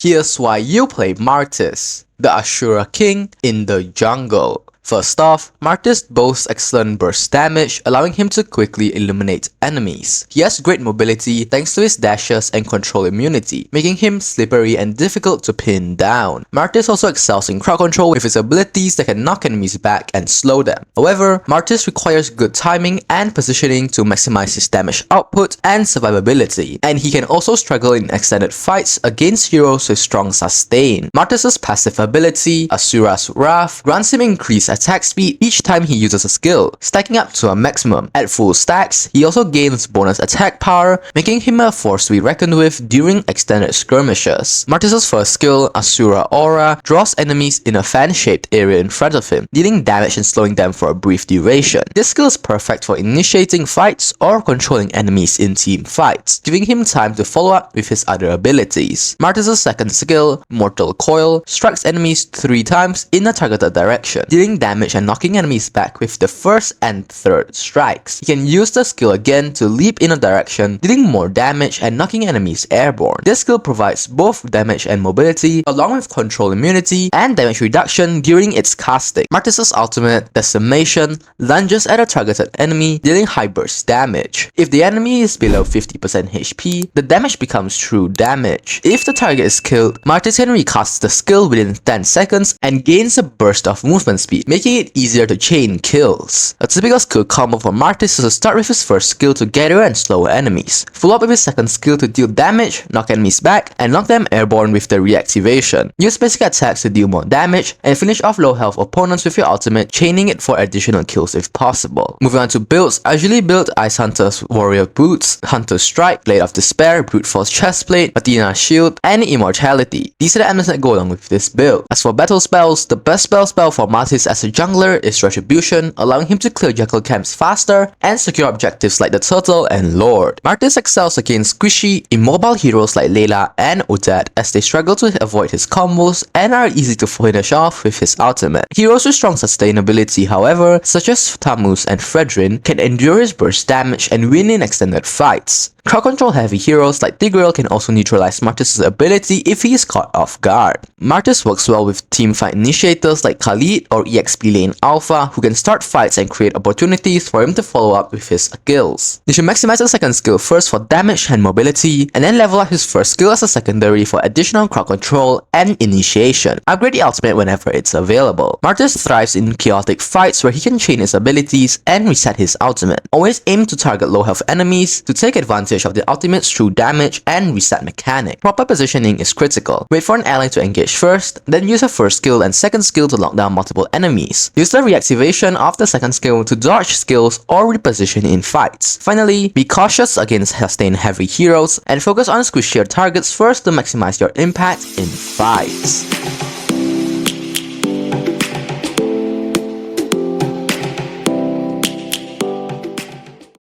Here's why you play Martis, the Ashura King in the jungle. First off, Martis boasts excellent burst damage, allowing him to quickly eliminate enemies. He has great mobility thanks to his dashes and control immunity, making him slippery and difficult to pin down. Martis also excels in crowd control with his abilities that can knock enemies back and slow them. However, Martis requires good timing and positioning to maximize his damage output and survivability, and he can also struggle in extended fights against heroes with strong sustain. Martis' passive ability, Asura's Wrath, grants him increased attack speed each time he uses a skill, stacking up to a maximum. At full stacks, he also gains bonus attack power, making him a force to be reckoned with during extended skirmishes. Martis' first skill, Asura Aura, draws enemies in a fan-shaped area in front of him, dealing damage and slowing them for a brief duration. This skill is perfect for initiating fights or controlling enemies in team fights, giving him time to follow up with his other abilities. Martis' second skill, Mortal Coil, strikes enemies 3 times in a targeted direction, dealing damage and knocking enemies back with the first and third strikes. He can use the skill again to leap in a direction, dealing more damage and knocking enemies airborne. This skill provides both damage and mobility, along with control immunity and damage reduction during its casting. Martis' ultimate, Decimation, lunges at a targeted enemy, dealing high burst damage. If the enemy is below 50% HP, the damage becomes true damage. If the target is killed, Martis can recast the skill within 10 seconds and gains a burst of movement speed, making it easier to chain kills. A typical skill combo for Martis is to start with his first skill to gather and slow enemies, follow up with his second skill to deal damage, knock enemies back, and knock them airborne with the reactivation. Use basic attacks to deal more damage, and finish off low health opponents with your ultimate, chaining it for additional kills if possible. Moving on to builds, I usually build Ice Hunter's Warrior Boots, Hunter's Strike, Blade of Despair, Brute Force Chestplate, Athena's Shield, and Immortality. These are the items that go along with this build. As for battle spells, the best spell for Martis as a jungler is Retribution, allowing him to clear jungle camps faster and secure objectives like the Turtle and Lord. Martis excels against squishy, immobile heroes like Layla and Odette as they struggle to avoid his combos and are easy to finish off with his ultimate. Heroes with strong sustainability, however, such as Tamus and Fredrin, can endure his burst damage and win in extended fights. Crowd control heavy heroes like Tigreal can also neutralize Martis' ability if he is caught off guard. Martis works well with teamfight initiators like Khalid or EXP Lane Alpha, who can start fights and create opportunities for him to follow up with his skills. You should maximize his second skill first for damage and mobility, and then level up his first skill as a secondary for additional crowd control and initiation. Upgrade the ultimate whenever it's available. Martis thrives in chaotic fights where he can chain his abilities and reset his ultimate. Always aim to target low health enemies to take advantage of the ultimate's true damage and reset mechanic. Proper positioning is critical. Wait for an ally to engage first, then use a first skill and second skill to lock down multiple enemies. Use the reactivation of the second skill to dodge skills or reposition in fights. Finally, be cautious against sustain heavy heroes and focus on squishier targets first to maximize your impact in fights.